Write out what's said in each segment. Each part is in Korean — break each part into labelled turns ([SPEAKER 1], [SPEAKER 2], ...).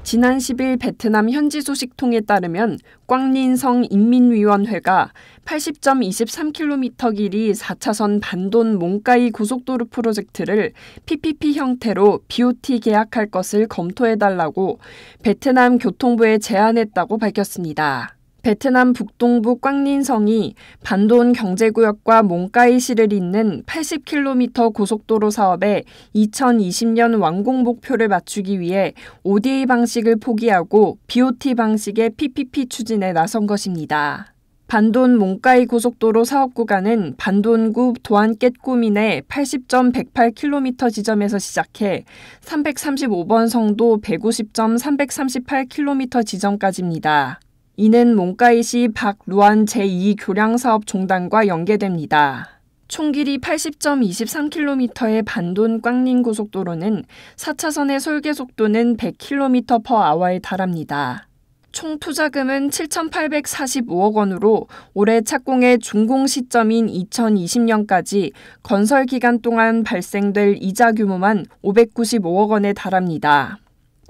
[SPEAKER 1] 지난 10일 베트남 현지 소식통에 따르면 꽝린성 인민위원회가 80.23km 길이 4차선 반돈 몽까이 고속도로 프로젝트를 PPP 형태로 BOT 계약할 것을 검토해달라고 베트남 교통부에 제안했다고 밝혔습니다. 베트남 북동부 꽝린성이 반돈 경제구역과 몽까이시를 잇는 80km 고속도로 사업에 2020년 완공 목표를 맞추기 위해 ODA 방식을 포기하고 BOT 방식의 PPP 추진에 나선 것입니다. 반돈 몽까이 고속도로 사업 구간은 반돈구 도안깨꾸민의 80.108km 지점에서 시작해 335번 성도 150.338km 지점까지입니다. 이는 몽까이시 박루안 제2교량사업 종단과 연계됩니다. 총 길이 80.23km의 반돈 꽝린 고속도로는 4차선의 설계 속도는 100km/h에 달합니다. 총 투자금은 7,845억 원으로 올해 착공의 준공 시점인 2020년까지 건설 기간 동안 발생될 이자 규모만 595억 원에 달합니다.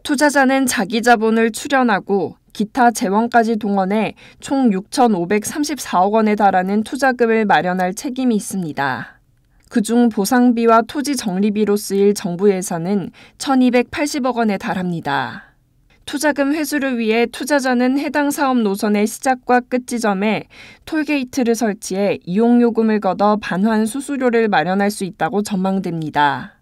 [SPEAKER 1] 투자자는 자기 자본을 출연하고 기타 재원까지 동원해 총 6,534억 원에 달하는 투자금을 마련할 책임이 있습니다. 그중 보상비와 토지 정리비로 쓰일 정부 예산은 1,280억 원에 달합니다. 투자금 회수를 위해 투자자는 해당 사업 노선의 시작과 끝 지점에 톨게이트를 설치해 이용요금을 걷어 반환 수수료를 마련할 수 있다고 전망됩니다.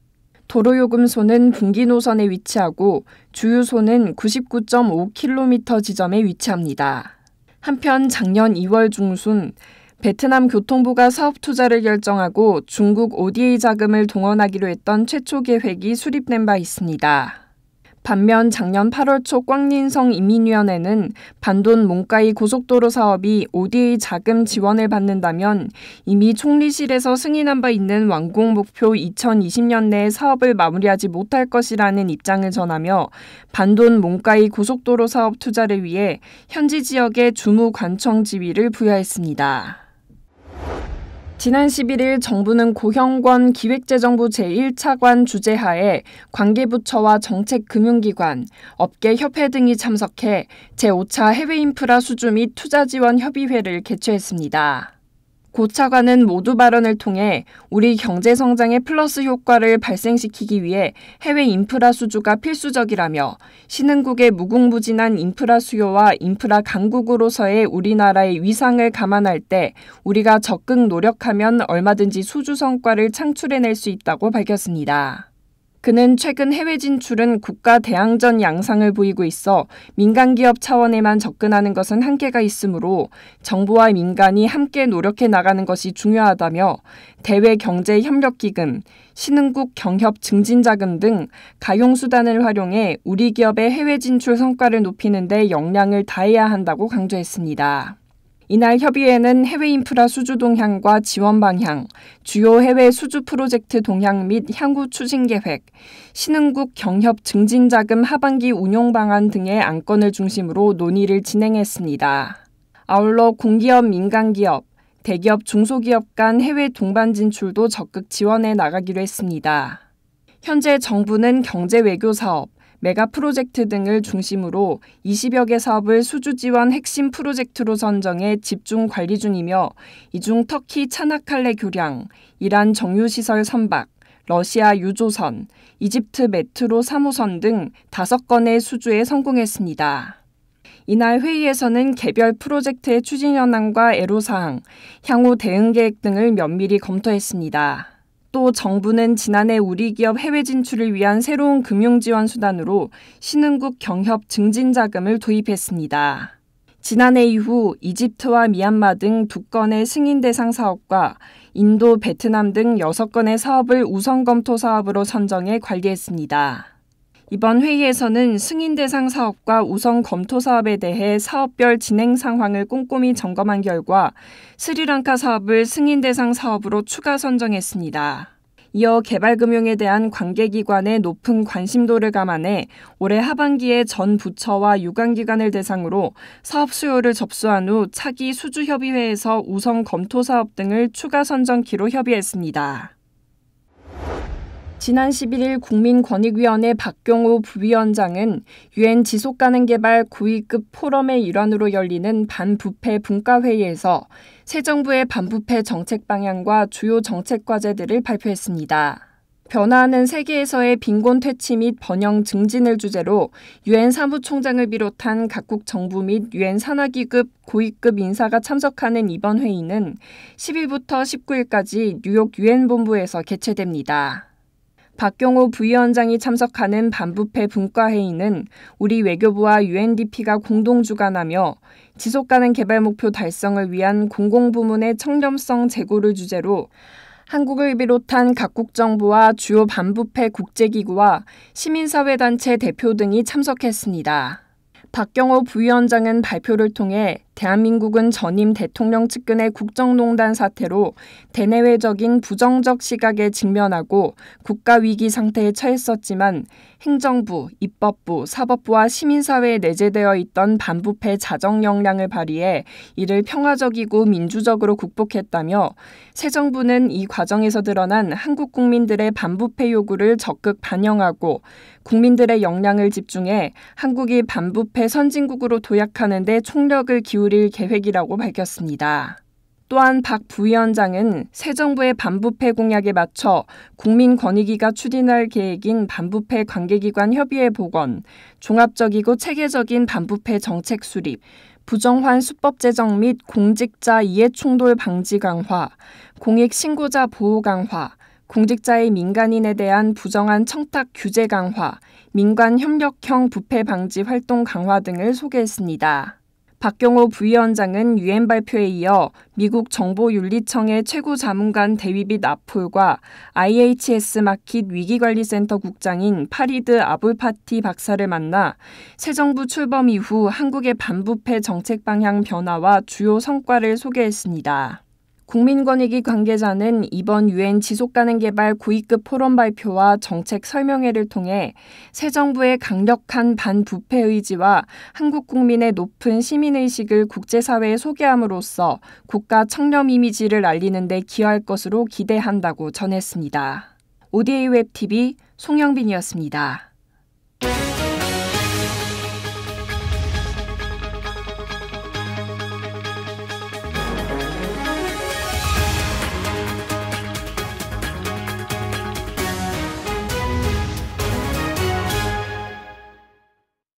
[SPEAKER 1] 도로요금소는 분기 노선에 위치하고 주유소는 99.5km 지점에 위치합니다. 한편 작년 2월 중순 베트남 교통부가 사업 투자를 결정하고 중국 ODA 자금을 동원하기로 했던 최초 계획이 수립된 바 있습니다. 반면 작년 8월 초 꽝린성 인민위원회는 반돈 몽까이 고속도로 사업이 ODA 자금 지원을 받는다면 이미 총리실에서 승인한 바 있는 완공 목표 2020년 내에 사업을 마무리하지 못할 것이라는 입장을 전하며 반돈 몽까이 고속도로 사업 투자를 위해 현지 지역에 주무관청 지위를 부여했습니다. 지난 11일 정부는 고형권 기획재정부 제1차관 주재하에 관계부처와 정책금융기관, 업계협회 등이 참석해 제5차 해외인프라 수주 및 투자지원협의회를 개최했습니다. 고 차관은 모두 발언을 통해 우리 경제성장의 플러스 효과를 발생시키기 위해 해외 인프라 수주가 필수적이라며 신흥국의 무궁무진한 인프라 수요와 인프라 강국으로서의 우리나라의 위상을 감안할 때 우리가 적극 노력하면 얼마든지 수주 성과를 창출해낼 수 있다고 밝혔습니다. 그는 최근 해외 진출은 국가 대항전 양상을 보이고 있어 민간기업 차원에만 접근하는 것은 한계가 있으므로 정부와 민간이 함께 노력해 나가는 것이 중요하다며 대외경제협력기금, 신흥국 경협 증진자금 등 가용수단을 활용해 우리 기업의 해외 진출 성과를 높이는 데 역량을 다해야 한다고 강조했습니다. 이날 협의회는 해외 인프라 수주 동향과 지원 방향, 주요 해외 수주 프로젝트 동향 및 향후 추진 계획, 신흥국 경협 증진자금 하반기 운용 방안 등의 안건을 중심으로 논의를 진행했습니다. 아울러 공기업, 민간기업, 대기업, 중소기업 간 해외 동반 진출도 적극 지원해 나가기로 했습니다. 현재 정부는 경제 외교 사업, 메가 프로젝트 등을 중심으로 20여 개 사업을 수주 지원 핵심 프로젝트로 선정해 집중 관리 중이며 이 중 터키 차나칼레 교량, 이란 정유시설 선박, 러시아 유조선, 이집트 메트로 3호선 등 5건의 수주에 성공했습니다. 이날 회의에서는 개별 프로젝트의 추진 현황과 애로사항, 향후 대응 계획 등을 면밀히 검토했습니다. 또 정부는 지난해 우리 기업 해외 진출을 위한 새로운 금융지원 수단으로 신흥국 경협 증진자금을 도입했습니다. 지난해 이후 이집트와 미얀마 등 2건의 승인 대상 사업과 인도, 베트남 등 6건의 사업을 우선 검토 사업으로 선정해 관리했습니다. 이번 회의에서는 승인 대상 사업과 우선 검토 사업에 대해 사업별 진행 상황을 꼼꼼히 점검한 결과 스리랑카 사업을 승인 대상 사업으로 추가 선정했습니다. 이어 개발금융에 대한 관계기관의 높은 관심도를 감안해 올해 하반기에 전 부처와 유관기관을 대상으로 사업 수요를 접수한 후 차기 수주협의회에서 우선 검토 사업 등을 추가 선정키로 협의했습니다. 지난 11일 국민권익위원회 박경호 부위원장은 유엔 지속가능개발 고위급 포럼의 일환으로 열리는 반부패 분과회의에서 새 정부의 반부패 정책 방향과 주요 정책 과제들을 발표했습니다. 변화하는 세계에서의 빈곤 퇴치 및 번영 증진을 주제로 유엔 사무총장을 비롯한 각국 정부 및 유엔 산하기급 고위급 인사가 참석하는 이번 회의는 10일부터 19일까지 뉴욕 유엔 본부에서 개최됩니다. 박경호 부위원장이 참석하는 반부패 분과회의는 우리 외교부와 UNDP가 공동 주관하며 지속가능 개발 목표 달성을 위한 공공부문의 청렴성 제고를 주제로 한국을 비롯한 각국 정부와 주요 반부패 국제기구와 시민사회단체 대표 등이 참석했습니다. 박경호 부위원장은 발표를 통해 대한민국은 전임 대통령 측근의 국정농단 사태로 대내외적인 부정적 시각에 직면하고 국가위기 상태에 처했었지만 행정부, 입법부, 사법부와 시민사회에 내재되어 있던 반부패 자정 역량을 발휘해 이를 평화적이고 민주적으로 국복했다며 새 정부는 이 과정에서 드러난 한국 국민들의 반부패 요구를 적극 반영하고 국민들의 역량을 집중해 한국이 반부패 선진국으로 도약하는 데 총력을 기울일 계획이라고 밝혔습니다. 또한 박 부위원장은 새 정부의 반부패 공약에 맞춰 국민권익위가 추진할 계획인 반부패 관계기관 협의회 복원, 종합적이고 체계적인 반부패 정책 수립, 부정환 수법 제정 및 공직자 이해충돌 방지 강화, 공익신고자 보호 강화, 공직자의 민간인에 대한 부정한 청탁 규제 강화, 민관 협력형 부패 방지 활동 강화 등을 소개했습니다. 박경호 부위원장은 유엔 발표에 이어 미국 정보윤리청의 최고 자문관 데이빗 아폴과 IHS 마킷 위기관리센터 국장인 파리드 아불파티 박사를 만나 새 정부 출범 이후 한국의 반부패 정책 방향 변화와 주요 성과를 소개했습니다. 국민권익위 관계자는 이번 유엔 지속가능개발 고위급 포럼 발표와 정책 설명회를 통해 새 정부의 강력한 반부패 의지와 한국 국민의 높은 시민의식을 국제사회에 소개함으로써 국가 청렴 이미지를 알리는 데 기여할 것으로 기대한다고 전했습니다. ODA 웹TV 송영빈이었습니다.